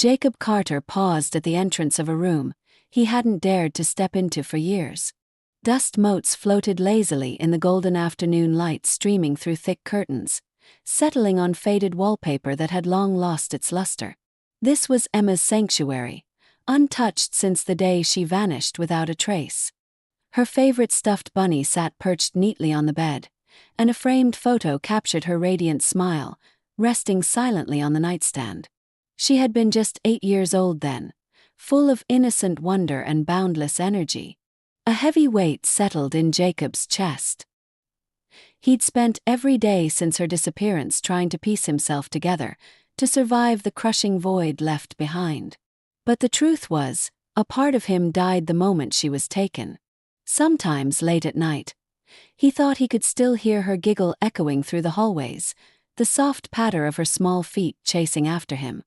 Jacob Carter paused at the entrance of a room he hadn't dared to step into for years. Dust motes floated lazily in the golden afternoon light streaming through thick curtains, settling on faded wallpaper that had long lost its luster. This was Emma's sanctuary, untouched since the day she vanished without a trace. Her favorite stuffed bunny sat perched neatly on the bed, and a framed photo captured her radiant smile, resting silently on the nightstand. She had been just 8 years old then, full of innocent wonder and boundless energy. A heavy weight settled in Jacob's chest. He'd spent every day since her disappearance trying to piece himself together, to survive the crushing void left behind. But the truth was, a part of him died the moment she was taken. Sometimes late at night, he thought he could still hear her giggle echoing through the hallways, the soft patter of her small feet chasing after him.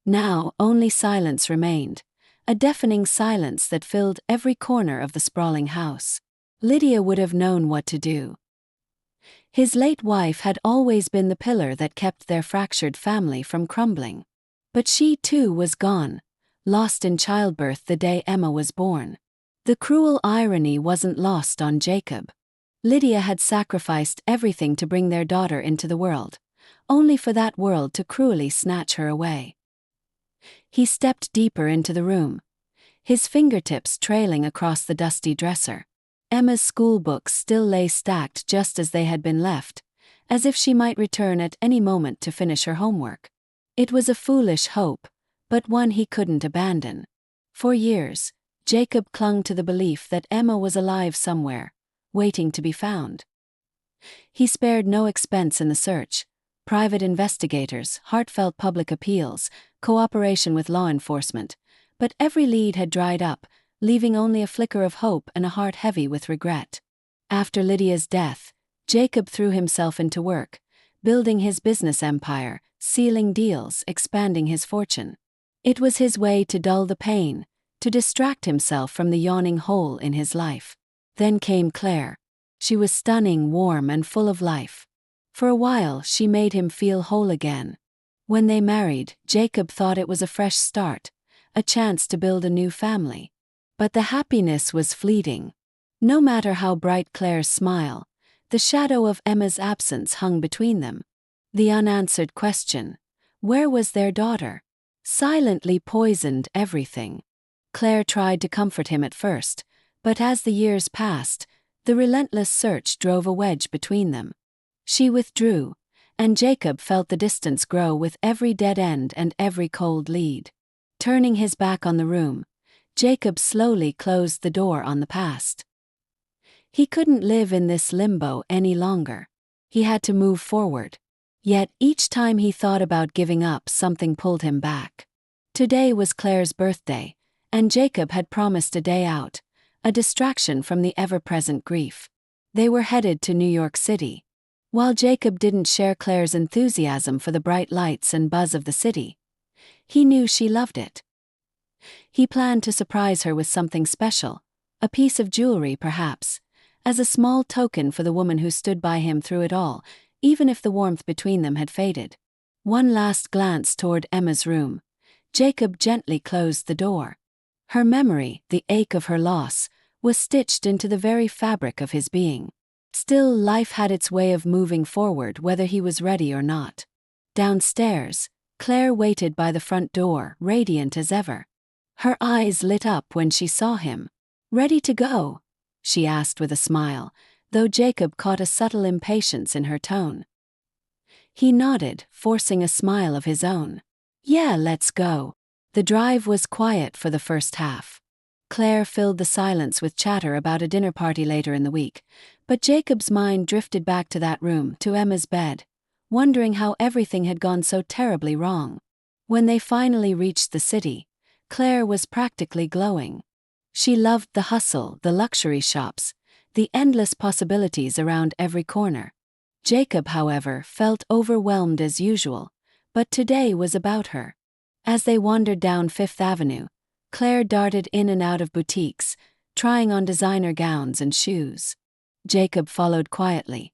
Now only silence remained, a deafening silence that filled every corner of the sprawling house. Lydia would have known what to do. His late wife had always been the pillar that kept their fractured family from crumbling. But she too was gone, lost in childbirth the day Emma was born. The cruel irony wasn't lost on Jacob. Lydia had sacrificed everything to bring their daughter into the world, only for that world to cruelly snatch her away. He stepped deeper into the room, his fingertips trailing across the dusty dresser. Emma's school books still lay stacked just as they had been left, as if she might return at any moment to finish her homework. It was a foolish hope, but one he couldn't abandon. For years, Jacob clung to the belief that Emma was alive somewhere, waiting to be found. He spared no expense in the search: private investigators, heartfelt public appeals, cooperation with law enforcement, but every lead had dried up, leaving only a flicker of hope and a heart heavy with regret. After Lydia's death, Jacob threw himself into work, building his business empire, sealing deals, expanding his fortune. It was his way to dull the pain, to distract himself from the yawning hole in his life. Then came Claire. She was stunning, warm, and full of life. For a while, she made him feel whole again. When they married, Jacob thought it was a fresh start, a chance to build a new family. But the happiness was fleeting. No matter how bright Claire's smile, the shadow of Emma's absence hung between them. The unanswered question, where was their daughter, silently poisoned everything. Claire tried to comfort him at first, but as the years passed, the relentless search drove a wedge between them. She withdrew, and Jacob felt the distance grow with every dead end and every cold lead. Turning his back on the room, Jacob slowly closed the door on the past. He couldn't live in this limbo any longer. He had to move forward. Yet each time he thought about giving up, something pulled him back. Today was Claire's birthday, and Jacob had promised a day out, a distraction from the ever-present grief. They were headed to New York City. While Jacob didn't share Claire's enthusiasm for the bright lights and buzz of the city, he knew she loved it. He planned to surprise her with something special, a piece of jewelry perhaps, as a small token for the woman who stood by him through it all, even if the warmth between them had faded. One last glance toward Emma's room, Jacob gently closed the door. Her memory, the ache of her loss, was stitched into the very fabric of his being. Still, life had its way of moving forward whether he was ready or not. Downstairs, Claire waited by the front door, radiant as ever. Her eyes lit up when she saw him. "Ready to go?" she asked with a smile, though Jacob caught a subtle impatience in her tone. He nodded, forcing a smile of his own. "Yeah, let's go." The drive was quiet for the first half. Claire filled the silence with chatter about a dinner party later in the week, but Jacob's mind drifted back to that room, to Emma's bed, wondering how everything had gone so terribly wrong. When they finally reached the city, Claire was practically glowing. She loved the hustle, the luxury shops, the endless possibilities around every corner. Jacob, however, felt overwhelmed as usual, but today was about her. As they wandered down Fifth Avenue, Claire darted in and out of boutiques, trying on designer gowns and shoes. Jacob followed quietly,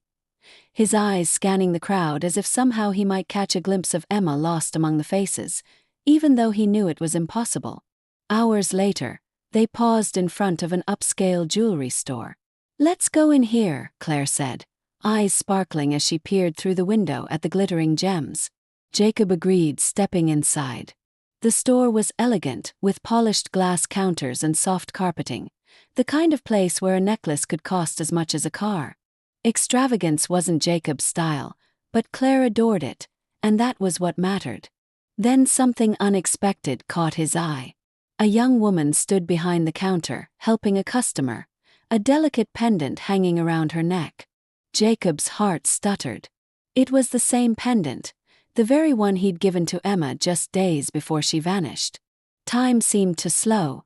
his eyes scanning the crowd as if somehow he might catch a glimpse of Emma lost among the faces, even though he knew it was impossible. Hours later, they paused in front of an upscale jewelry store. "Let's go in here," Claire said, eyes sparkling as she peered through the window at the glittering gems. Jacob agreed, stepping inside. The store was elegant, with polished glass counters and soft carpeting, the kind of place where a necklace could cost as much as a car. Extravagance wasn't Jacob's style, but Claire adored it, and that was what mattered. Then something unexpected caught his eye. A young woman stood behind the counter, helping a customer, a delicate pendant hanging around her neck. Jacob's heart stuttered. It was the same pendant, the very one he'd given to Emma just days before she vanished. Time seemed to slow.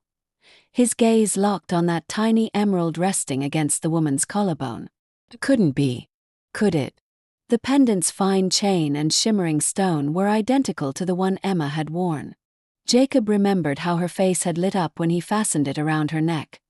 His gaze locked on that tiny emerald resting against the woman's collarbone. Couldn't be. Could it? The pendant's fine chain and shimmering stone were identical to the one Emma had worn. Jacob remembered how her face had lit up when he fastened it around her neck,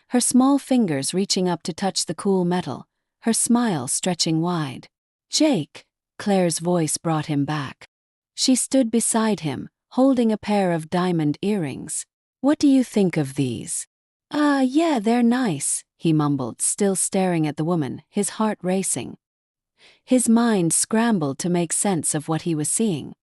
her small fingers reaching up to touch the cool metal, her smile stretching wide. "Jake," Claire's voice brought him back. She stood beside him, holding a pair of diamond earrings. "What do you think of these?" Yeah, they're nice," he mumbled, still staring at the woman, his heart racing. His mind scrambled to make sense of what he was seeing.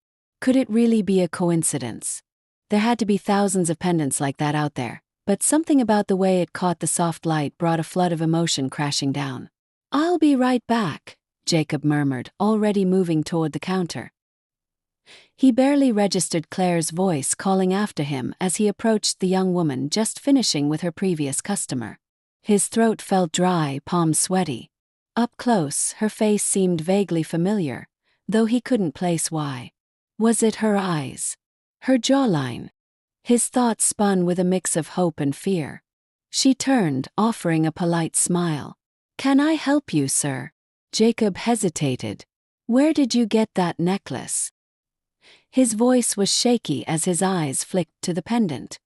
Could it really be a coincidence? There had to be thousands of pendants like that out there, but something about the way it caught the soft light brought a flood of emotion crashing down. "I'll be right back," Jacob murmured, already moving toward the counter. He barely registered Claire's voice calling after him as he approached the young woman just finishing with her previous customer. His throat felt dry, palms sweaty. Up close, her face seemed vaguely familiar, though he couldn't place why. Was it her eyes? Her jawline? His thoughts spun with a mix of hope and fear. She turned, offering a polite smile. "Can I help you, sir?" Jacob hesitated. "Where did you get that necklace?" His voice was shaky as his eyes flicked to the pendant.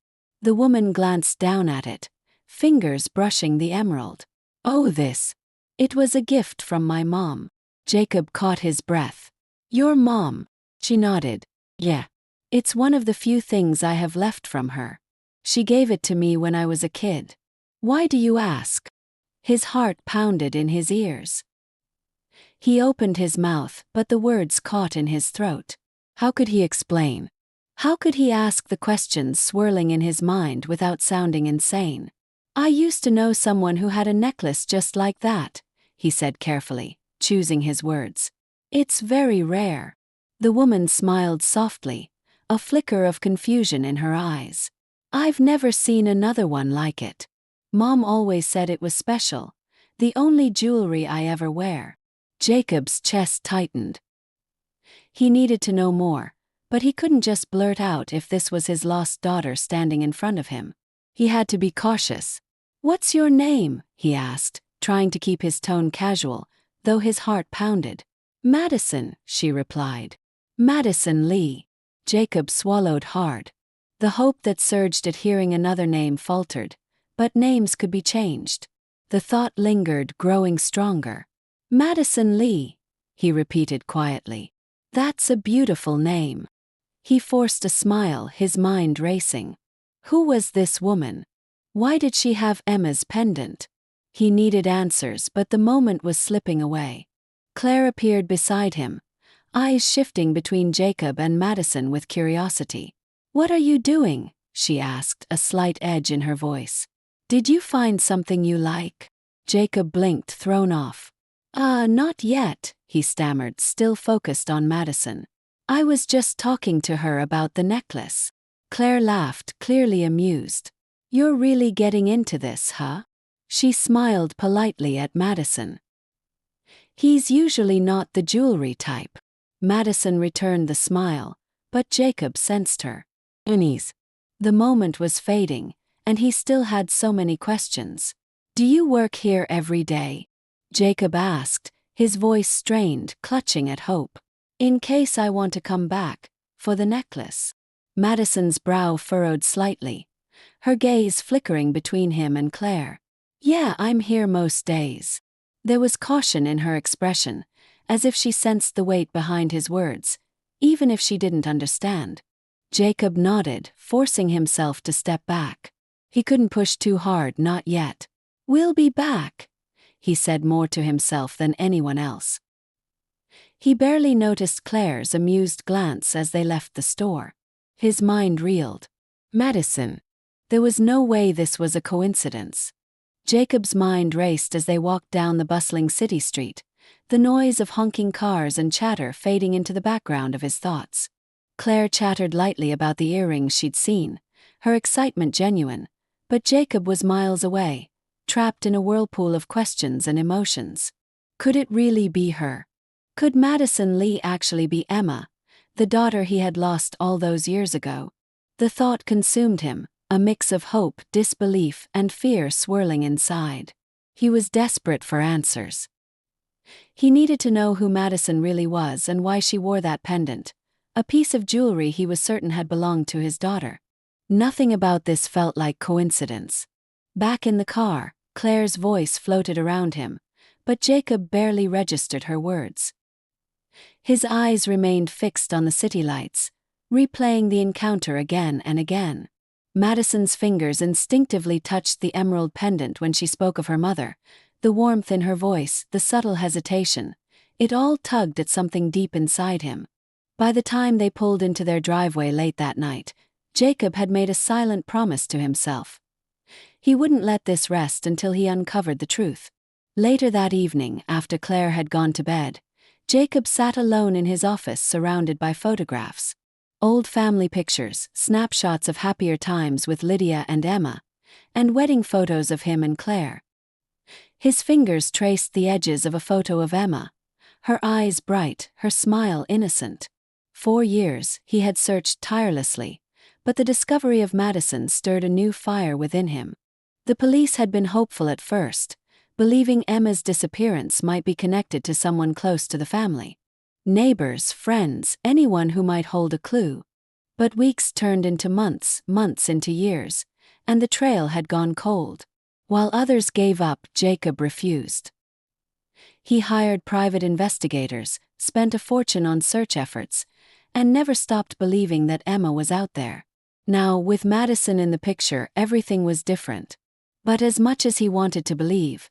The woman glanced down at it, fingers brushing the emerald. "Oh, this. It was a gift from my mom." Jacob caught his breath. "Your mom?" She nodded. "Yeah. It's one of the few things I have left from her. She gave it to me when I was a kid." "Why do you ask?" His heart pounded in his ears. He opened his mouth, but the words caught in his throat. How could he explain? How could he ask the questions swirling in his mind without sounding insane? "I used to know someone who had a necklace just like that," he said carefully, choosing his words. "It's very rare." The woman smiled softly, a flicker of confusion in her eyes. "I've never seen another one like it. Mom always said it was special, the only jewelry I ever wear." Jacob's chest tightened. He needed to know more, but he couldn't just blurt out if this was his lost daughter standing in front of him. He had to be cautious. "What's your name?" he asked, trying to keep his tone casual, though his heart pounded. "Madison," she replied. "Madison Lee." Jacob swallowed hard. The hope that surged at hearing another name faltered, but names could be changed. The thought lingered, growing stronger. "Madison Lee," he repeated quietly. "That's a beautiful name." He forced a smile, his mind racing. Who was this woman? Why did she have Emma's pendant? He needed answers, but the moment was slipping away. Claire appeared beside him, eyes shifting between Jacob and Madison with curiosity. "What are you doing?" she asked, a slight edge in her voice. "Did you find something you like?" Jacob blinked, thrown off. Not yet," he stammered, still focused on Madison. "I was just talking to her about the necklace." Claire laughed, clearly amused. "You're really getting into this, huh?" She smiled politely at Madison. "He's usually not the jewelry type." Madison returned the smile, but Jacob sensed her unease. The moment was fading, and he still had so many questions. "Do you work here every day?" Jacob asked, his voice strained, clutching at hope. "In case I want to come back, for the necklace." Madison's brow furrowed slightly, her gaze flickering between him and Claire. "Yeah, I'm here most days." There was caution in her expression, as if she sensed the weight behind his words, even if she didn't understand. Jacob nodded, forcing himself to step back. He couldn't push too hard, not yet. "We'll be back," he said more to himself than anyone else. He barely noticed Claire's amused glance as they left the store. His mind reeled. Madison. There was no way this was a coincidence. Jacob's mind raced as they walked down the bustling city street, the noise of honking cars and chatter fading into the background of his thoughts. Claire chattered lightly about the earrings she'd seen, her excitement genuine, but Jacob was miles away, trapped in a whirlpool of questions and emotions. Could it really be her? Could Madison Lee actually be Emma, the daughter he had lost all those years ago? The thought consumed him, a mix of hope, disbelief, and fear swirling inside. He was desperate for answers. He needed to know who Madison really was and why she wore that pendant, a piece of jewelry he was certain had belonged to his daughter. Nothing about this felt like coincidence. Back in the car, Claire's voice floated around him, but Jacob barely registered her words. His eyes remained fixed on the city lights, replaying the encounter again and again. Madison's fingers instinctively touched the emerald pendant when she spoke of her mother, the warmth in her voice, the subtle hesitation. It all tugged at something deep inside him. By the time they pulled into their driveway late that night, Jacob had made a silent promise to himself. He wouldn't let this rest until he uncovered the truth. Later that evening, after Claire had gone to bed, Jacob sat alone in his office surrounded by photographs. Old family pictures, snapshots of happier times with Lydia and Emma, and wedding photos of him and Claire. His fingers traced the edges of a photo of Emma, her eyes bright, her smile innocent. 4 years, he had searched tirelessly, but the discovery of Madison stirred a new fire within him. The police had been hopeful at first, believing Emma's disappearance might be connected to someone close to the family. Neighbors, friends, anyone who might hold a clue. But weeks turned into months, months into years, and the trail had gone cold. While others gave up, Jacob refused. He hired private investigators, spent a fortune on search efforts, and never stopped believing that Emma was out there. Now, with Madison in the picture, everything was different. But as much as he wanted to believe,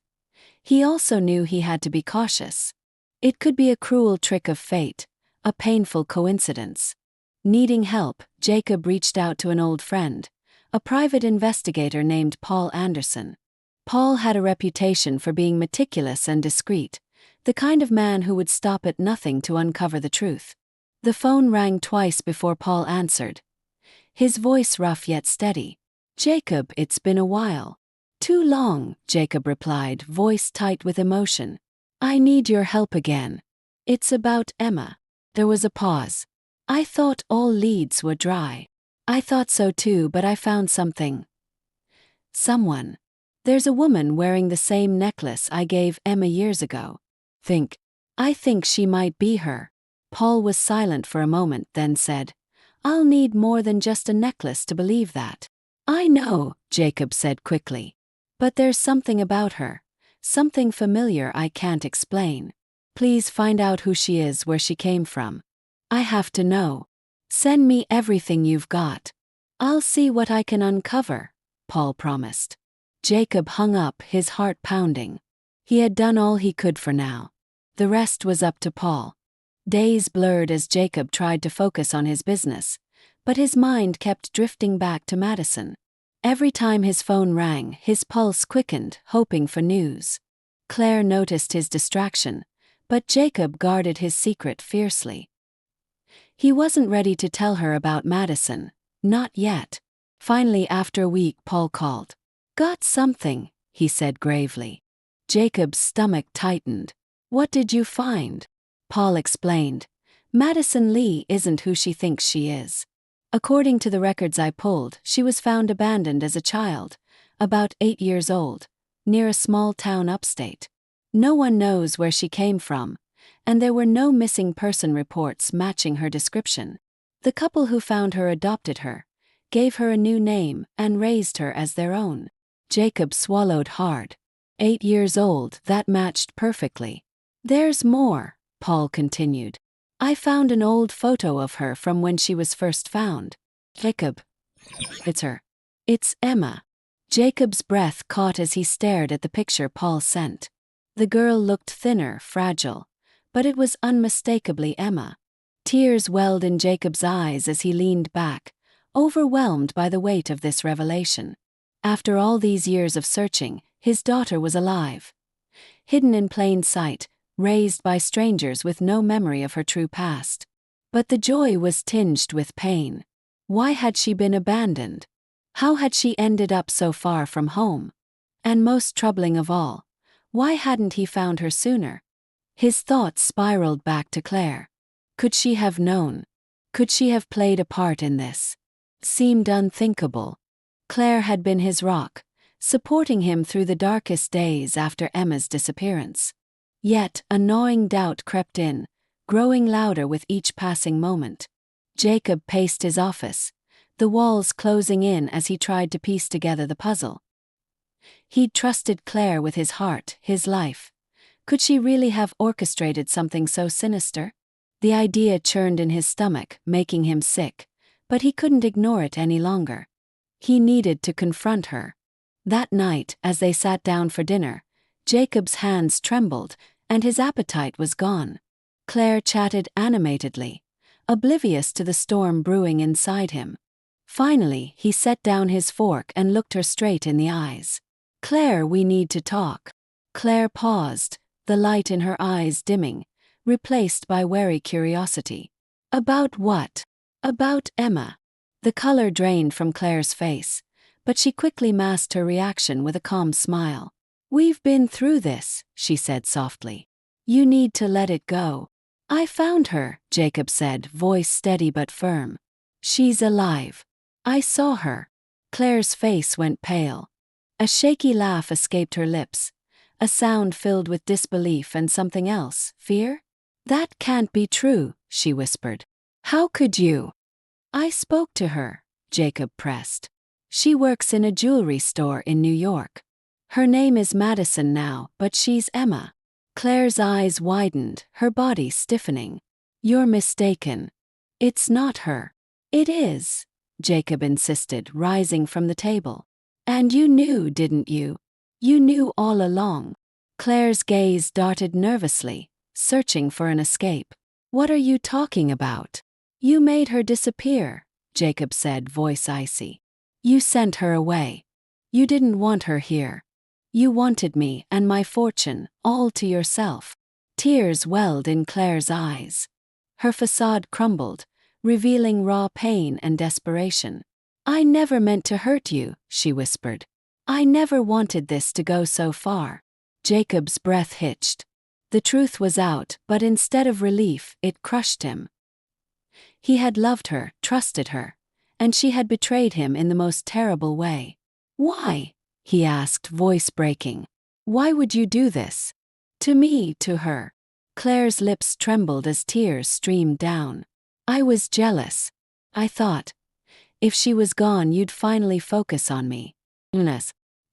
he also knew he had to be cautious. It could be a cruel trick of fate, a painful coincidence. Needing help, Jacob reached out to an old friend, a private investigator named Paul Anderson. Paul had a reputation for being meticulous and discreet, the kind of man who would stop at nothing to uncover the truth. The phone rang twice before Paul answered, his voice rough yet steady. "Jacob, it's been a while." "Too long," Jacob replied, voice tight with emotion. "I need your help again. It's about Emma." There was a pause. "I thought all leads were dry." "I thought so too, but I found something." "Someone. There's a woman wearing the same necklace I gave Emma years ago. I think she might be her." Paul was silent for a moment, then said, "I'll need more than just a necklace to believe that." "I know," Jacob said quickly. "But there's something about her. Something familiar I can't explain. Please find out who she is, where she came from. I have to know. Send me everything you've got." "I'll see what I can uncover," Paul promised. Jacob hung up, his heart pounding. He had done all he could for now. The rest was up to Paul. Days blurred as Jacob tried to focus on his business, but his mind kept drifting back to Madison. Every time his phone rang, his pulse quickened, hoping for news. Claire noticed his distraction, but Jacob guarded his secret fiercely. He wasn't ready to tell her about Madison, not yet. Finally, after a week, Paul called. "Got something," he said gravely. Jacob's stomach tightened. "What did you find?" Paul explained. "Madison Lee isn't who she thinks she is. According to the records I pulled, she was found abandoned as a child, about 8 years old, near a small town upstate. No one knows where she came from, and there were no missing person reports matching her description. The couple who found her adopted her, gave her a new name, and raised her as their own." Jacob swallowed hard. 8 years old, that matched perfectly. "There's more," Paul continued. "I found an old photo of her from when she was first found. Jacob. It's her. It's Emma. Jacob's breath caught as he stared at the picture Paul sent. The girl looked thinner, fragile, but it was unmistakably Emma. Tears welled in Jacob's eyes as he leaned back, overwhelmed by the weight of this revelation. After all these years of searching, his daughter was alive. Hidden in plain sight, raised by strangers with no memory of her true past. But the joy was tinged with pain. Why had she been abandoned? How had she ended up so far from home? And most troubling of all, why hadn't he found her sooner? His thoughts spiraled back to Claire. Could she have known? Could she have played a part in this? Seemed unthinkable. Claire had been his rock, supporting him through the darkest days after Emma's disappearance. Yet a gnawing doubt crept in, growing louder with each passing moment. Jacob paced his office, the walls closing in as he tried to piece together the puzzle. He'd trusted Claire with his heart, his life. Could she really have orchestrated something so sinister? The idea churned in his stomach, making him sick, but he couldn't ignore it any longer. He needed to confront her. That night, as they sat down for dinner, Jacob's hands trembled, and his appetite was gone. Claire chatted animatedly, oblivious to the storm brewing inside him. Finally, he set down his fork and looked her straight in the eyes. "Claire, we need to talk." Claire paused, the light in her eyes dimming, replaced by wary curiosity. "About what?" "About Emma." The color drained from Claire's face, but she quickly masked her reaction with a calm smile. "We've been through this," she said softly. "You need to let it go." "I found her," Jacob said, voice steady but firm. "She's alive. I saw her." Claire's face went pale. A shaky laugh escaped her lips, a sound filled with disbelief and something else, fear. "That can't be true," she whispered. "How could you?" "I spoke to her," Jacob pressed. "She works in a jewelry store in New York. Her name is Madison now, but she's Emma." Claire's eyes widened, her body stiffening. "You're mistaken. It's not her." "It is," Jacob insisted, rising from the table. "And you knew, didn't you? You knew all along." Claire's gaze darted nervously, searching for an escape. "What are you talking about?" "You made her disappear," Jacob said, voice icy. "You sent her away. You didn't want her here. You wanted me and my fortune, all to yourself." Tears welled in Claire's eyes. Her facade crumbled, revealing raw pain and desperation. "I never meant to hurt you," she whispered. "I never wanted this to go so far." Jacob's breath hitched. The truth was out, but instead of relief, it crushed him. He had loved her, trusted her, and she had betrayed him in the most terrible way. "Why?" he asked, voice breaking. "Why would you do this? To me, to her?" Claire's lips trembled as tears streamed down. "I was jealous. I thought, if she was gone, you'd finally focus on me.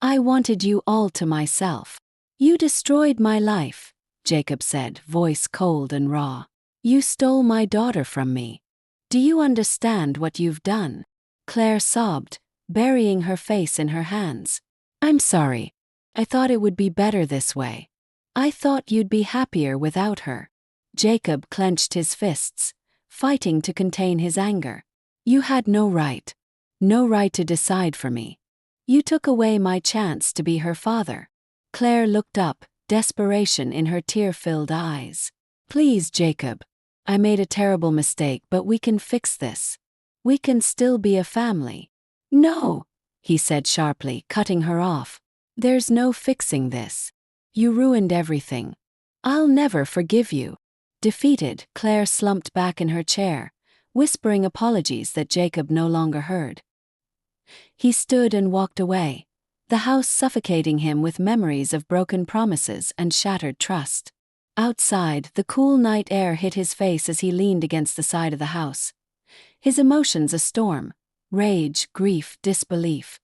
I wanted you all to myself." "You destroyed my life," Jacob said, voice cold and raw. "You stole my daughter from me. Do you understand what you've done?" Claire sobbed, burying her face in her hands. "I'm sorry. I thought it would be better this way. I thought you'd be happier without her." Jacob clenched his fists, fighting to contain his anger. "You had no right. No right to decide for me. You took away my chance to be her father." Claire looked up, desperation in her tear-filled eyes. "Please, Jacob. I made a terrible mistake, but we can fix this. We can still be a family." "No," he said sharply, cutting her off. "There's no fixing this. You ruined everything. I'll never forgive you." Defeated, Claire slumped back in her chair, whispering apologies that Jacob no longer heard. He stood and walked away, the house suffocating him with memories of broken promises and shattered trust. Outside, the cool night air hit his face as he leaned against the side of the house. His emotions a storm: rage, grief, disbelief.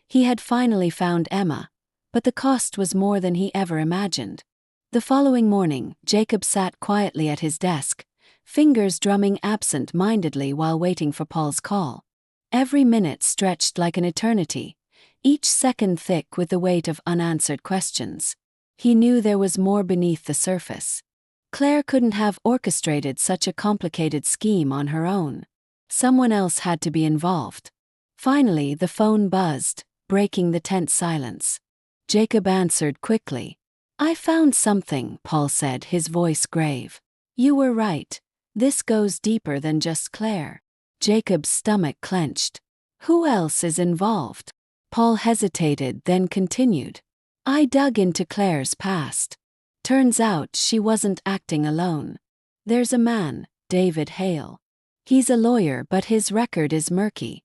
He had finally found Emma, but the cost was more than he ever imagined. The following morning, Jacob sat quietly at his desk, fingers drumming absent-mindedly while waiting for Paul's call. Every minute stretched like an eternity, each second thick with the weight of unanswered questions. He knew there was more beneath the surface. Claire couldn't have orchestrated such a complicated scheme on her own. Someone else had to be involved. Finally, the phone buzzed, breaking the tense silence. Jacob answered quickly. "I found something," Paul said, his voice grave. "You were right. This goes deeper than just Claire." Jacob's stomach clenched. "Who else is involved?" Paul hesitated, then continued. "I dug into Claire's past. Turns out she wasn't acting alone. There's a man, David Hale. He's a lawyer, but his record is murky.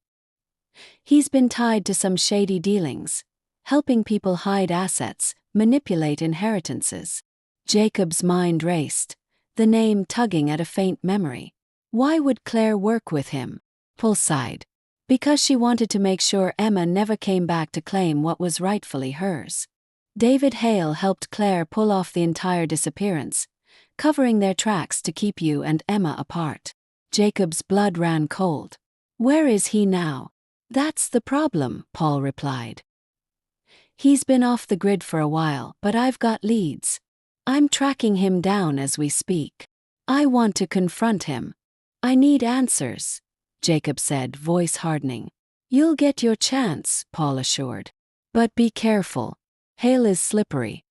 He's been tied to some shady dealings, helping people hide assets, manipulate inheritances." Jacob's mind raced, the name tugging at a faint memory. Why would Claire work with him? Paul sighed. Because she wanted to make sure Emma never came back to claim what was rightfully hers. David Hale helped Claire pull off the entire disappearance, covering their tracks to keep you and Emma apart. Jacob's blood ran cold. "Where is he now?" "That's the problem," Paul replied. "He's been off the grid for a while, but I've got leads. I'm tracking him down as we speak. I want to confront him. I need answers," Jacob said, voice hardening. "You'll get your chance," Paul assured. "But be careful. Hale is slippery.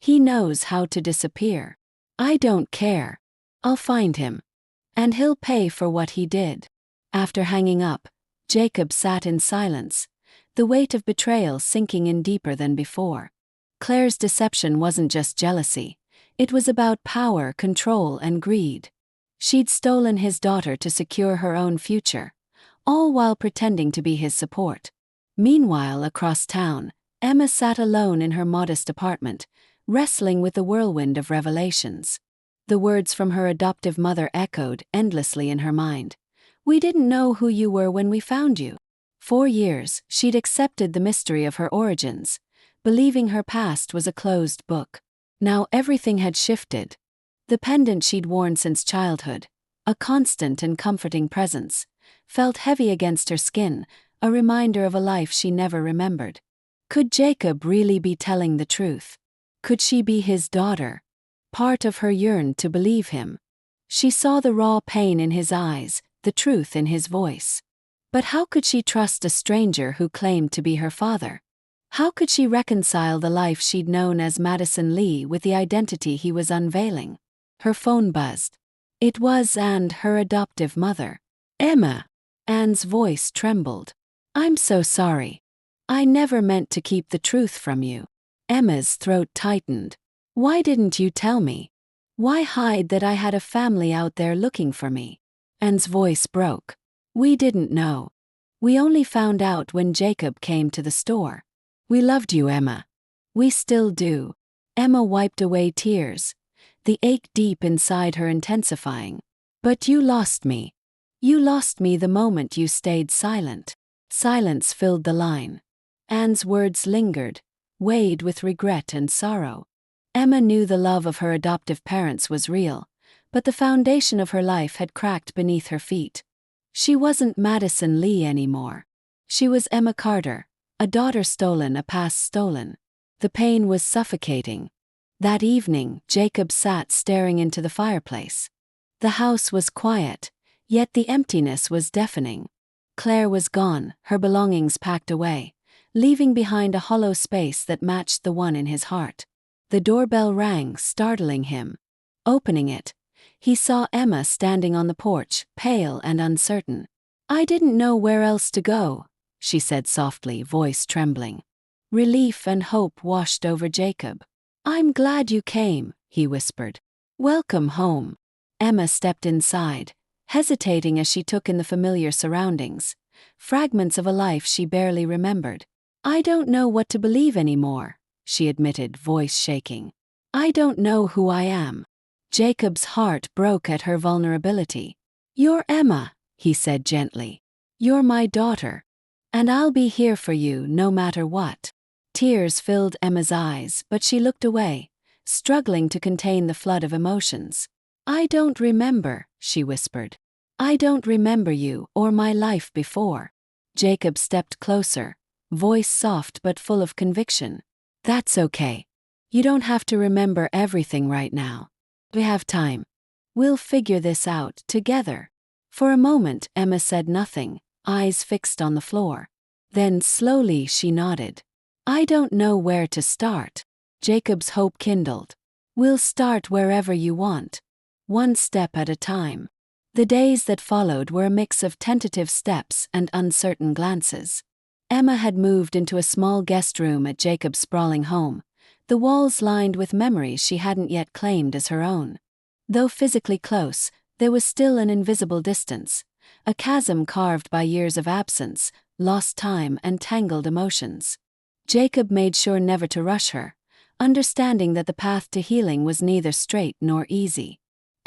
He knows how to disappear. I don't care. I'll find him. And he'll pay for what he did." After hanging up, Jacob sat in silence, the weight of betrayal sinking in deeper than before. Claire's deception wasn't just jealousy. It was about power, control, and greed. She'd stolen his daughter to secure her own future, all while pretending to be his support. Meanwhile, across town, Emma sat alone in her modest apartment, wrestling with the whirlwind of revelations. The words from her adoptive mother echoed endlessly in her mind. "We didn't know who you were when we found you." For years, she'd accepted the mystery of her origins, believing her past was a closed book. Now everything had shifted. The pendant she'd worn since childhood, a constant and comforting presence, felt heavy against her skin, a reminder of a life she never remembered. Could Jacob really be telling the truth? Could she be his daughter? Part of her yearned to believe him. She saw the raw pain in his eyes, the truth in his voice. But how could she trust a stranger who claimed to be her father? How could she reconcile the life she'd known as Madison Lee with the identity he was unveiling? Her phone buzzed. It was Anne, her adoptive mother. "Emma." Anne's voice trembled. "I'm so sorry. I never meant to keep the truth from you." Emma's throat tightened. "Why didn't you tell me? Why hide that I had a family out there looking for me?" Anne's voice broke. "We didn't know. We only found out when Jacob came to the store. We loved you, Emma. We still do." Emma wiped away tears, the ache deep inside her intensifying. "But you lost me. You lost me the moment you stayed silent." Silence filled the line. Anne's words lingered, weighed with regret and sorrow. Emma knew the love of her adoptive parents was real, but the foundation of her life had cracked beneath her feet. She wasn't Madison Lee anymore. She was Emma Carter, a daughter stolen, a past stolen. The pain was suffocating. That evening, Jacob sat staring into the fireplace. The house was quiet, yet the emptiness was deafening. Claire was gone, her belongings packed away, leaving behind a hollow space that matched the one in his heart. The doorbell rang, startling him. Opening it, he saw Emma standing on the porch, pale and uncertain. "I didn't know where else to go," she said softly, voice trembling. Relief and hope washed over Jacob. "I'm glad you came," he whispered. "Welcome home." Emma stepped inside, hesitating as she took in the familiar surroundings, fragments of a life she barely remembered. "I don't know what to believe anymore," she admitted, voice shaking. "I don't know who I am." Jacob's heart broke at her vulnerability. "You're Emma," he said gently. "You're my daughter. And I'll be here for you no matter what." Tears filled Emma's eyes, but she looked away, struggling to contain the flood of emotions. "I don't remember," she whispered. "I don't remember you or my life before." Jacob stepped closer, voice soft but full of conviction. That's okay. You don't have to remember everything right now. We have time. We'll figure this out together. For a moment, Emma said nothing, eyes fixed on the floor. Then slowly she nodded. I don't know where to start. Jacob's hope kindled. We'll start wherever you want. One step at a time. The days that followed were a mix of tentative steps and uncertain glances. Emma had moved into a small guest room at Jacob's sprawling home, the walls lined with memories she hadn't yet claimed as her own. Though physically close, there was still an invisible distance, a chasm carved by years of absence, lost time and tangled emotions. Jacob made sure never to rush her, understanding that the path to healing was neither straight nor easy.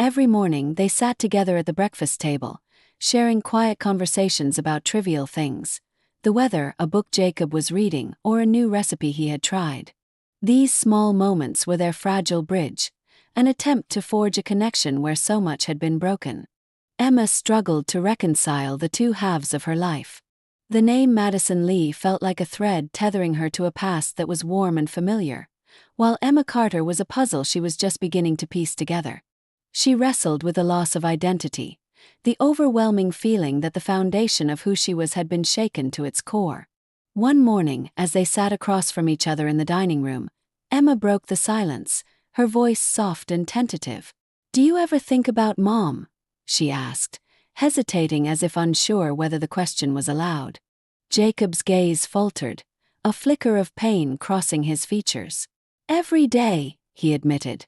Every morning they sat together at the breakfast table, sharing quiet conversations about trivial things, the weather, a book Jacob was reading, or a new recipe he had tried. These small moments were their fragile bridge, an attempt to forge a connection where so much had been broken. Emma struggled to reconcile the two halves of her life. The name Madison Lee felt like a thread tethering her to a past that was warm and familiar, while Emma Carter was a puzzle she was just beginning to piece together. She wrestled with the loss of identity, the overwhelming feeling that the foundation of who she was had been shaken to its core. One morning, as they sat across from each other in the dining room, Emma broke the silence, her voice soft and tentative. Do you ever think about Mom? She asked, hesitating as if unsure whether the question was allowed. Jacob's gaze faltered, a flicker of pain crossing his features. Every day, he admitted,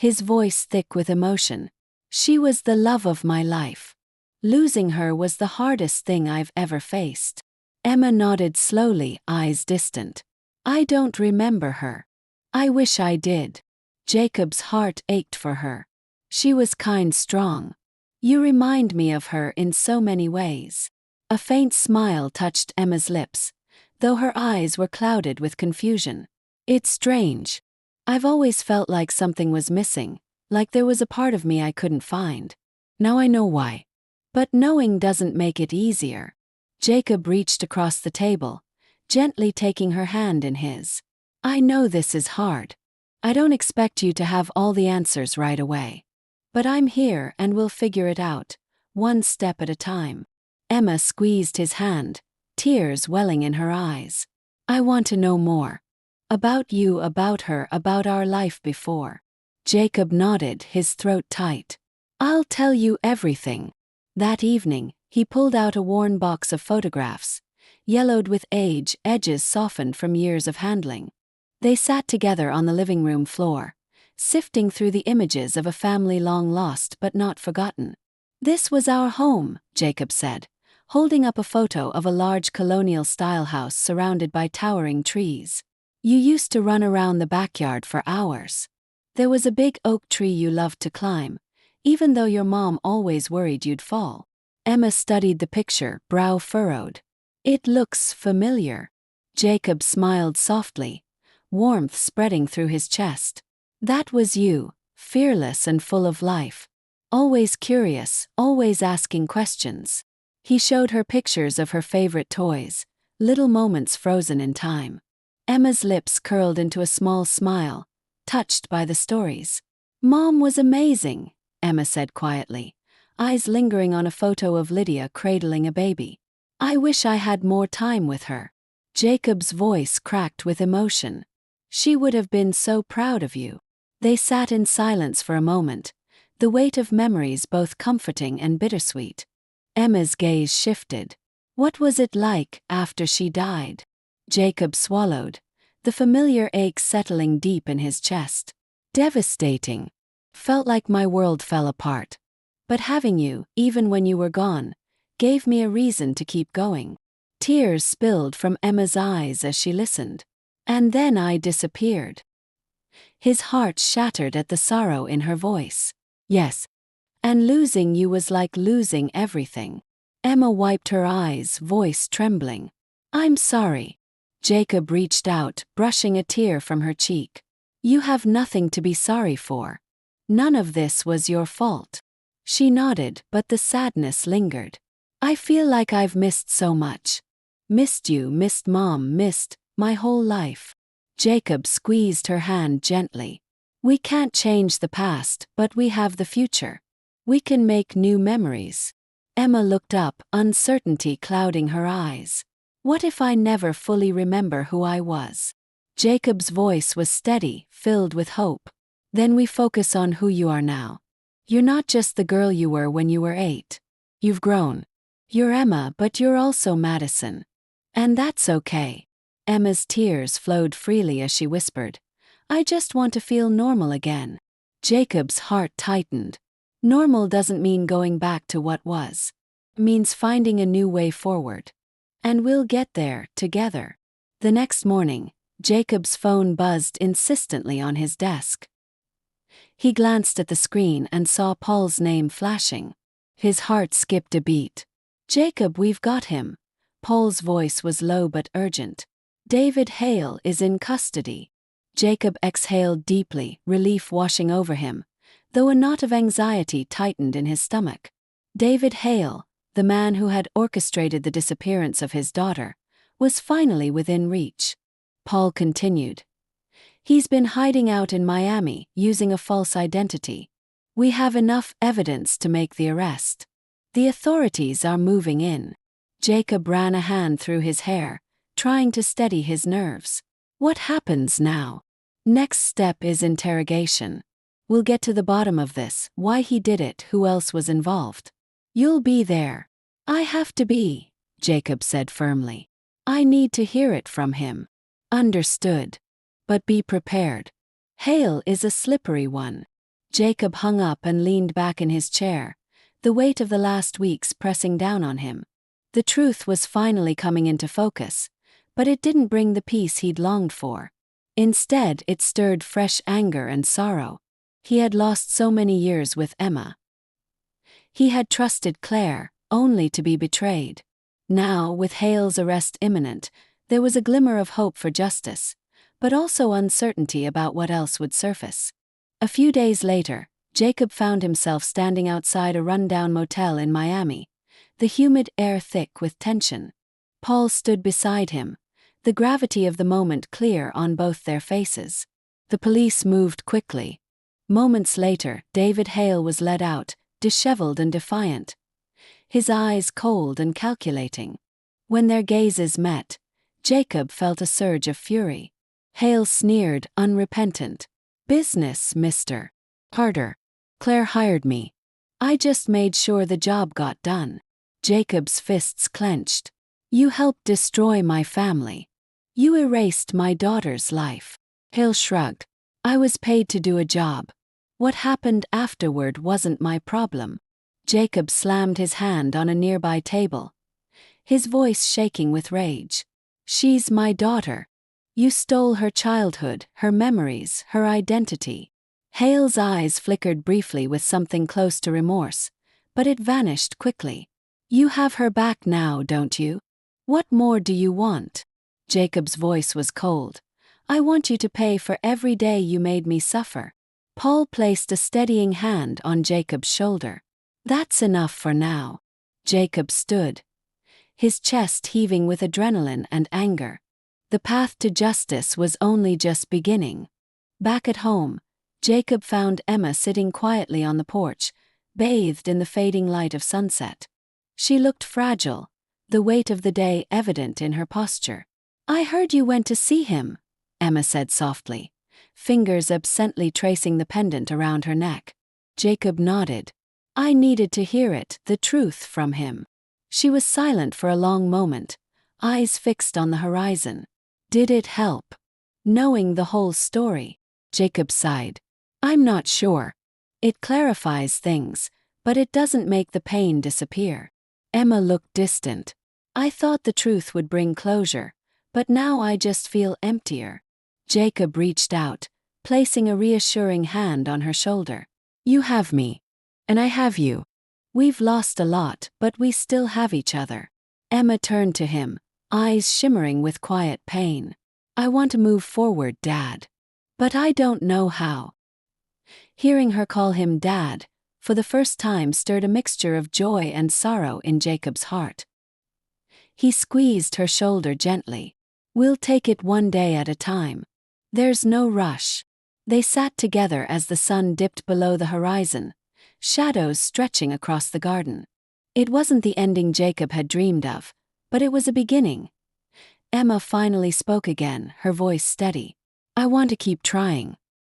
his voice thick with emotion. She was the love of my life. Losing her was the hardest thing I've ever faced. Emma nodded slowly, eyes distant. I don't remember her. I wish I did. Jacob's heart ached for her. She was kind, strong. You remind me of her in so many ways. A faint smile touched Emma's lips, though her eyes were clouded with confusion. It's strange. I've always felt like something was missing, like there was a part of me I couldn't find. Now I know why. But knowing doesn't make it easier. Jacob reached across the table, gently taking her hand in his. I know this is hard. I don't expect you to have all the answers right away. But I'm here and we'll figure it out, one step at a time. Emma squeezed his hand, tears welling in her eyes. I want to know more. About you, about her, about our life before. Jacob nodded, his throat tight. I'll tell you everything. That evening, he pulled out a worn box of photographs, yellowed with age, edges softened from years of handling. They sat together on the living room floor, sifting through the images of a family long lost but not forgotten. This was our home, Jacob said, holding up a photo of a large colonial-style house surrounded by towering trees. You used to run around the backyard for hours. There was a big oak tree you loved to climb, even though your mom always worried you'd fall. Emma studied the picture, brow furrowed. It looks familiar. Jacob smiled softly, warmth spreading through his chest. That was you, fearless and full of life. Always curious, always asking questions. He showed her pictures of her favorite toys, little moments frozen in time. Emma's lips curled into a small smile, touched by the stories. Mom was amazing, Emma said quietly, eyes lingering on a photo of Lydia cradling a baby. I wish I had more time with her. Jacob's voice cracked with emotion. She would have been so proud of you. They sat in silence for a moment, the weight of memories both comforting and bittersweet. Emma's gaze shifted. What was it like after she died? Jacob swallowed, the familiar ache settling deep in his chest. Devastating. Felt like my world fell apart. But having you, even when you were gone, gave me a reason to keep going. Tears spilled from Emma's eyes as she listened. And then I disappeared. His heart shattered at the sorrow in her voice. Yes. And losing you was like losing everything. Emma wiped her eyes, voice trembling. I'm sorry. Jacob reached out, brushing a tear from her cheek. You have nothing to be sorry for. None of this was your fault. She nodded, but the sadness lingered. I feel like I've missed so much. Missed you, missed Mom, missed my whole life. Jacob squeezed her hand gently. We can't change the past, but we have the future. We can make new memories. Emma looked up, uncertainty clouding her eyes. What if I never fully remember who I was? Jacob's voice was steady, filled with hope. Then we focus on who you are now. You're not just the girl you were when you were 8. You've grown. You're Emma, but you're also Madison. And that's okay. Emma's tears flowed freely as she whispered, I just want to feel normal again. Jacob's heart tightened. Normal doesn't mean going back to what was. It means finding a new way forward. And we'll get there, together. The next morning, Jacob's phone buzzed insistently on his desk. He glanced at the screen and saw Paul's name flashing. His heart skipped a beat. Jacob, we've got him. Paul's voice was low but urgent. David Hale is in custody. Jacob exhaled deeply, relief washing over him, though a knot of anxiety tightened in his stomach. David Hale, the man who had orchestrated the disappearance of his daughter, was finally within reach. Paul continued. He's been hiding out in Miami, using a false identity. We have enough evidence to make the arrest. The authorities are moving in. Jacob ran a hand through his hair, trying to steady his nerves. What happens now? Next step is interrogation. We'll get to the bottom of this, why he did it, who else was involved. You'll be there. I have to be, Jacob said firmly. I need to hear it from him. Understood. But be prepared. Hale is a slippery one. Jacob hung up and leaned back in his chair, the weight of the last weeks pressing down on him. The truth was finally coming into focus, but it didn't bring the peace he'd longed for. Instead, it stirred fresh anger and sorrow. He had lost so many years with Emma. He had trusted Claire, only to be betrayed. Now, with Hale's arrest imminent, there was a glimmer of hope for justice, but also uncertainty about what else would surface. A few days later, Jacob found himself standing outside a rundown motel in Miami, the humid air thick with tension. Paul stood beside him, the gravity of the moment clear on both their faces. The police moved quickly. Moments later, David Hale was led out, disheveled and defiant, his eyes cold and calculating. When their gazes met, Jacob felt a surge of fury. Hale sneered, unrepentant. Business, mister. Harder. Claire hired me. I just made sure the job got done. Jacob's fists clenched. You helped destroy my family. You erased my daughter's life. Hale shrugged. I was paid to do a job. What happened afterward wasn't my problem. Jacob slammed his hand on a nearby table, his voice shaking with rage. She's my daughter. You stole her childhood, her memories, her identity. Hale's eyes flickered briefly with something close to remorse, but it vanished quickly. You have her back now, don't you? What more do you want? Jacob's voice was cold. I want you to pay for every day you made me suffer. Paul placed a steadying hand on Jacob's shoulder. That's enough for now. Jacob stood, his chest heaving with adrenaline and anger. The path to justice was only just beginning. Back at home, Jacob found Emma sitting quietly on the porch, bathed in the fading light of sunset. She looked fragile, the weight of the day evident in her posture. I heard you went to see him, Emma said softly, fingers absently tracing the pendant around her neck. Jacob nodded. I needed to hear it, the truth from him. She was silent for a long moment, eyes fixed on the horizon. Did it help? Knowing the whole story? Jacob sighed. I'm not sure. It clarifies things, but it doesn't make the pain disappear. Emma looked distant. I thought the truth would bring closure, but now I just feel emptier. Jacob reached out, placing a reassuring hand on her shoulder. You have me. And I have you. We've lost a lot, but we still have each other. Emma turned to him, eyes shimmering with quiet pain. I want to move forward, Dad. But I don't know how. Hearing her call him Dad, for the first time stirred a mixture of joy and sorrow in Jacob's heart. He squeezed her shoulder gently. "We'll take it one day at a time. There's no rush." They sat together as the sun dipped below the horizon, shadows stretching across the garden. It wasn't the ending Jacob had dreamed of, but it was a beginning. Emma finally spoke again, her voice steady. "I want to keep trying.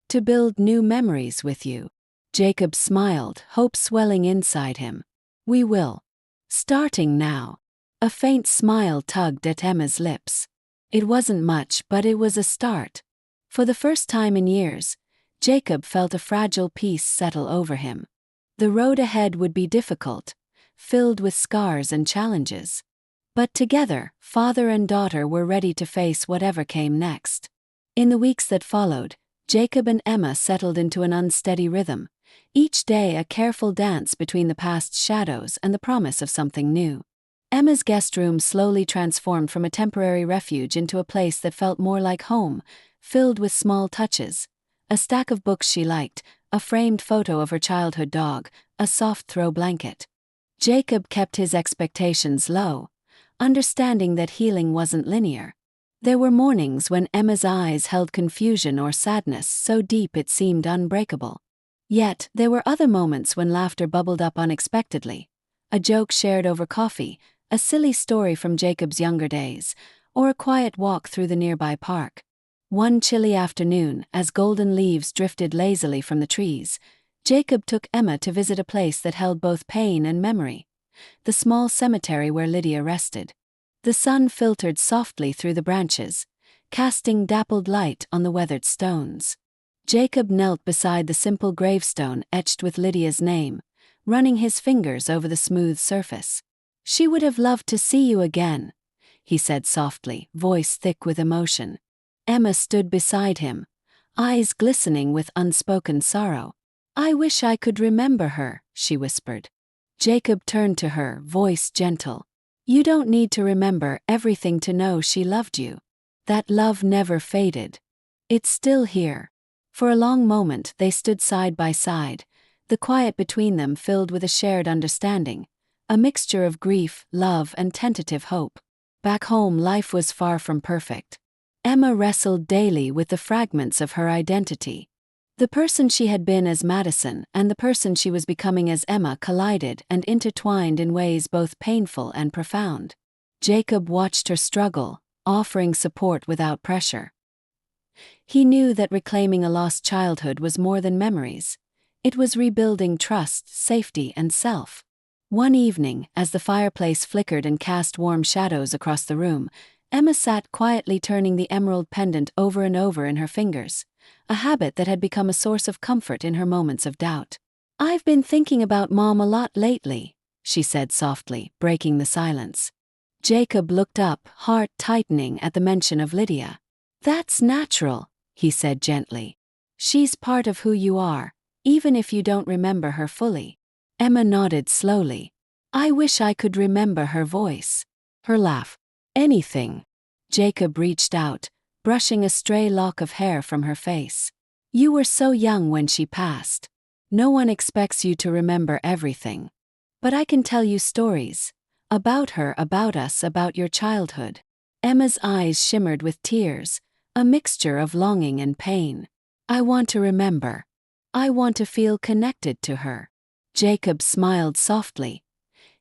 To build new memories with you." Jacob smiled, hope swelling inside him. "We will. Starting now." A faint smile tugged at Emma's lips. It wasn't much, but it was a start. For the first time in years, Jacob felt a fragile peace settle over him. The road ahead would be difficult, filled with scars and challenges. But together, father and daughter were ready to face whatever came next. In the weeks that followed, Jacob and Emma settled into an unsteady rhythm, each day a careful dance between the past's shadows and the promise of something new. Emma's guest room slowly transformed from a temporary refuge into a place that felt more like home, filled with small touches. A stack of books she liked, a framed photo of her childhood dog, a soft throw blanket. Jacob kept his expectations low, understanding that healing wasn't linear. There were mornings when Emma's eyes held confusion or sadness so deep it seemed unbreakable. Yet, there were other moments when laughter bubbled up unexpectedly. A joke shared over coffee, a silly story from Jacob's younger days, or a quiet walk through the nearby park. One chilly afternoon, as golden leaves drifted lazily from the trees, Jacob took Emma to visit a place that held both pain and memory: the small cemetery where Lydia rested. The sun filtered softly through the branches, casting dappled light on the weathered stones. Jacob knelt beside the simple gravestone etched with Lydia's name, running his fingers over the smooth surface. "She would have loved to see you again," he said softly, voice thick with emotion. Emma stood beside him, eyes glistening with unspoken sorrow. "I wish I could remember her," she whispered. Jacob turned to her, voice gentle. "You don't need to remember everything to know she loved you. That love never faded. It's still here." For a long moment they stood side by side, the quiet between them filled with a shared understanding, a mixture of grief, love, and tentative hope. Back home life was far from perfect. Emma wrestled daily with the fragments of her identity. The person she had been as Madison and the person she was becoming as Emma collided and intertwined in ways both painful and profound. Jacob watched her struggle, offering support without pressure. He knew that reclaiming a lost childhood was more than memories. It was rebuilding trust, safety, and self. One evening, as the fireplace flickered and cast warm shadows across the room, Emma sat quietly turning the emerald pendant over and over in her fingers, a habit that had become a source of comfort in her moments of doubt. "I've been thinking about Mom a lot lately," she said softly, breaking the silence. Jacob looked up, heart tightening at the mention of Lydia. "That's natural," he said gently. "She's part of who you are, even if you don't remember her fully." Emma nodded slowly. "I wish I could remember her voice, her laugh, anything." Jacob reached out, brushing a stray lock of hair from her face. "You were so young when she passed. No one expects you to remember everything. But I can tell you stories. About her, about us, about your childhood." Emma's eyes shimmered with tears, a mixture of longing and pain. "I want to remember. I want to feel connected to her." Jacob smiled softly,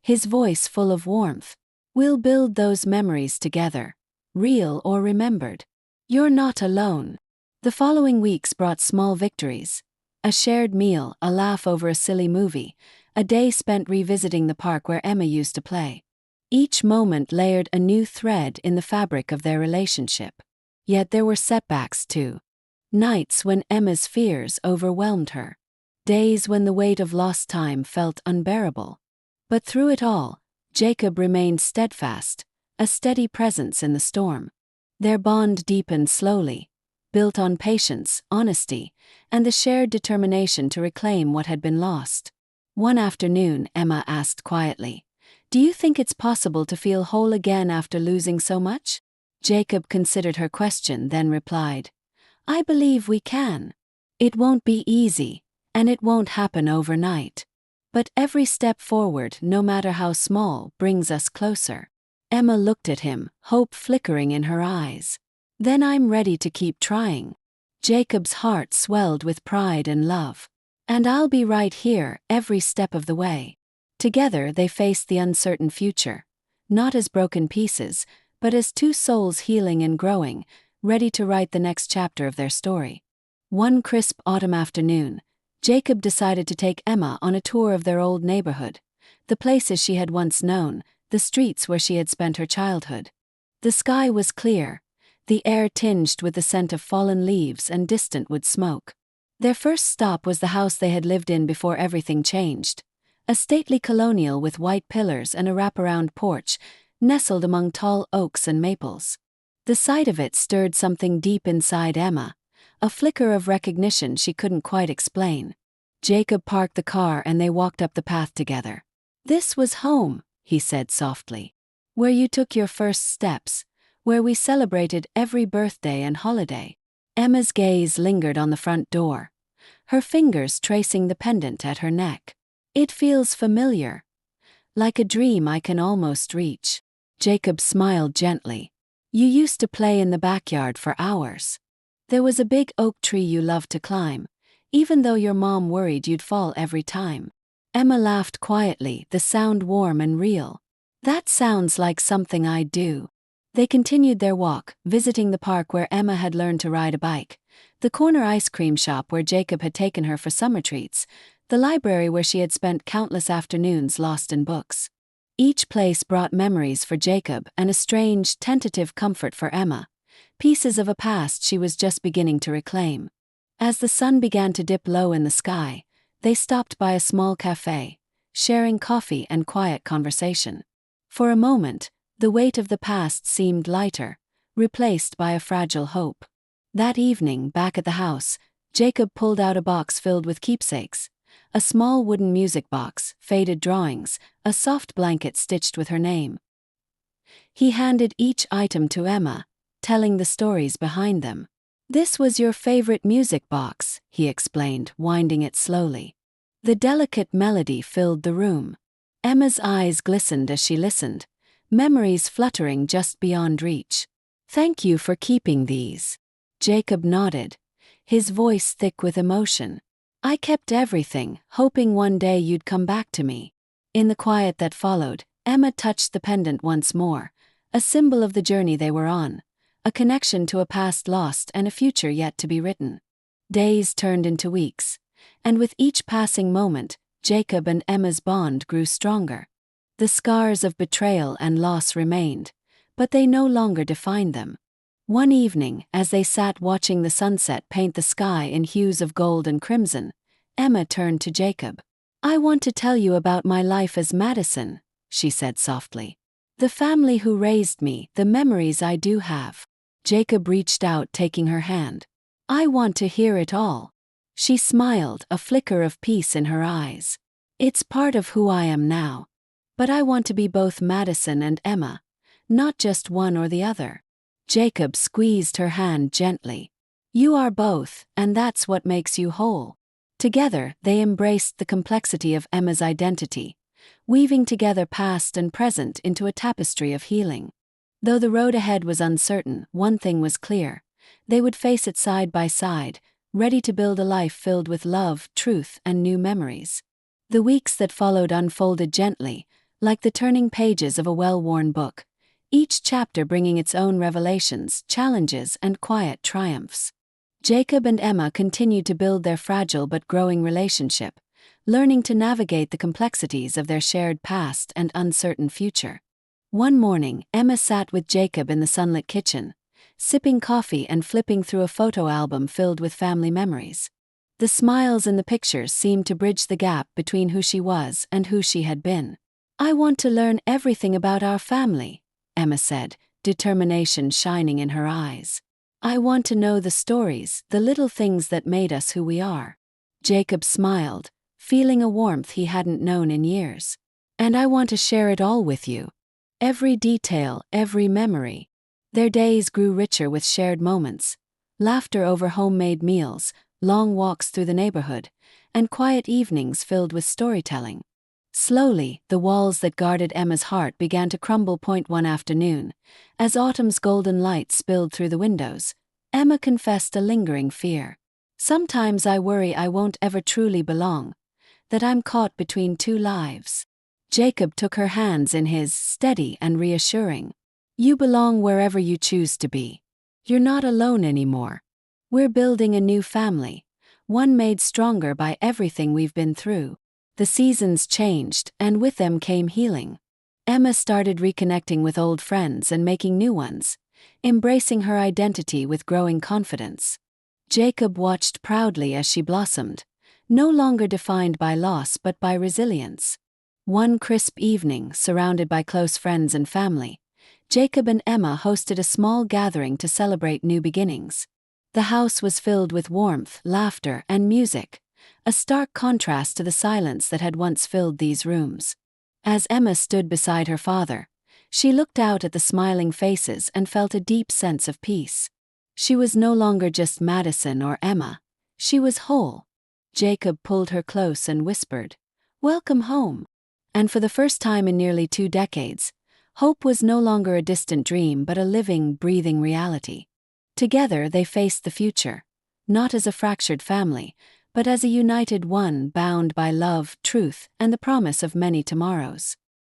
his voice full of warmth. "We'll build those memories together, real or remembered. You're not alone." The following weeks brought small victories: a shared meal, a laugh over a silly movie, a day spent revisiting the park where Emma used to play. Each moment layered a new thread in the fabric of their relationship. Yet there were setbacks too. Nights when Emma's fears overwhelmed her. Days when the weight of lost time felt unbearable. But through it all, Jacob remained steadfast, a steady presence in the storm. Their bond deepened slowly, built on patience, honesty, and the shared determination to reclaim what had been lost. One afternoon, Emma asked quietly, "Do you think it's possible to feel whole again after losing so much?" Jacob considered her question, then replied, "I believe we can. It won't be easy, and it won't happen overnight. But every step forward, no matter how small, brings us closer." Emma looked at him, hope flickering in her eyes. Then I'm ready to keep trying. Jacob's heart swelled with pride and love. And I'll be right here, every step of the way. Together they faced the uncertain future, not as broken pieces, but as two souls healing and growing, ready to write the next chapter of their story. One crisp autumn afternoon, Jacob decided to take Emma on a tour of their old neighborhood, the places she had once known, the streets where she had spent her childhood. The sky was clear, the air tinged with the scent of fallen leaves and distant wood smoke. Their first stop was the house they had lived in before everything changed, a stately colonial with white pillars and a wraparound porch, nestled among tall oaks and maples. The sight of it stirred something deep inside Emma, a flicker of recognition she couldn't quite explain. Jacob parked the car and they walked up the path together. "This was home," he said softly. "Where you took your first steps, where we celebrated every birthday and holiday." Emma's gaze lingered on the front door, her fingers tracing the pendant at her neck. "It feels familiar, like a dream I can almost reach." Jacob smiled gently. "You used to play in the backyard for hours. There was a big oak tree you loved to climb, even though your mom worried you'd fall every time." Emma laughed quietly, the sound warm and real. "That sounds like something I'd do." They continued their walk, visiting the park where Emma had learned to ride a bike, the corner ice cream shop where Jacob had taken her for summer treats, the library where she had spent countless afternoons lost in books. Each place brought memories for Jacob and a strange, tentative comfort for Emma, pieces of a past she was just beginning to reclaim. As the sun began to dip low in the sky, they stopped by a small cafe, sharing coffee and quiet conversation. For a moment, the weight of the past seemed lighter, replaced by a fragile hope. That evening, back at the house, Jacob pulled out a box filled with keepsakes, a small wooden music box, faded drawings, a soft blanket stitched with her name. He handed each item to Emma, telling the stories behind them. "This was your favorite music box," he explained, winding it slowly. The delicate melody filled the room. Emma's eyes glistened as she listened, memories fluttering just beyond reach. "Thank you for keeping these." Jacob nodded, his voice thick with emotion. "I kept everything, hoping one day you'd come back to me." In the quiet that followed, Emma touched the pendant once more, a symbol of the journey they were on, a connection to a past lost and a future yet to be written. Days turned into weeks, and with each passing moment, Jacob and Emma's bond grew stronger. The scars of betrayal and loss remained, but they no longer defined them. One evening, as they sat watching the sunset paint the sky in hues of gold and crimson, Emma turned to Jacob. "I want to tell you about my life as Madison," she said softly. "The family who raised me, the memories I do have." Jacob reached out, taking her hand. "I want to hear it all." She smiled, a flicker of peace in her eyes. "It's part of who I am now. But I want to be both Madison and Emma, not just one or the other." Jacob squeezed her hand gently. "You are both, and that's what makes you whole." Together, they embraced the complexity of Emma's identity, weaving together past and present into a tapestry of healing. Though the road ahead was uncertain, one thing was clear: they would face it side by side, ready to build a life filled with love, truth, and new memories. The weeks that followed unfolded gently, like the turning pages of a well-worn book, each chapter bringing its own revelations, challenges, and quiet triumphs. Jacob and Emma continued to build their fragile but growing relationship, learning to navigate the complexities of their shared past and uncertain future. One morning, Emma sat with Jacob in the sunlit kitchen, sipping coffee and flipping through a photo album filled with family memories. The smiles in the pictures seemed to bridge the gap between who she was and who she had been. "I want to learn everything about our family," Emma said, determination shining in her eyes. "I want to know the stories, the little things that made us who we are." Jacob smiled, feeling a warmth he hadn't known in years. "And I want to share it all with you. Every detail, every memory." Their days grew richer with shared moments, laughter over homemade meals, long walks through the neighborhood, and quiet evenings filled with storytelling. Slowly, the walls that guarded Emma's heart began to crumble. One afternoon, as autumn's golden light spilled through the windows, Emma confessed a lingering fear. "Sometimes I worry I won't ever truly belong, that I'm caught between two lives." Jacob took her hands in his, steady and reassuring. "You belong wherever you choose to be. You're not alone anymore. We're building a new family, one made stronger by everything we've been through." The seasons changed, and with them came healing. Emma started reconnecting with old friends and making new ones, embracing her identity with growing confidence. Jacob watched proudly as she blossomed, no longer defined by loss but by resilience. One crisp evening, surrounded by close friends and family, Jacob and Emma hosted a small gathering to celebrate new beginnings. The house was filled with warmth, laughter, and music, a stark contrast to the silence that had once filled these rooms. As Emma stood beside her father, she looked out at the smiling faces and felt a deep sense of peace. She was no longer just Madison or Emma, she was whole. Jacob pulled her close and whispered, "Welcome home." And for the first time in nearly 2 decades, hope was no longer a distant dream but a living, breathing reality. Together they faced the future, not as a fractured family, but as a united one bound by love, truth, and the promise of many tomorrows.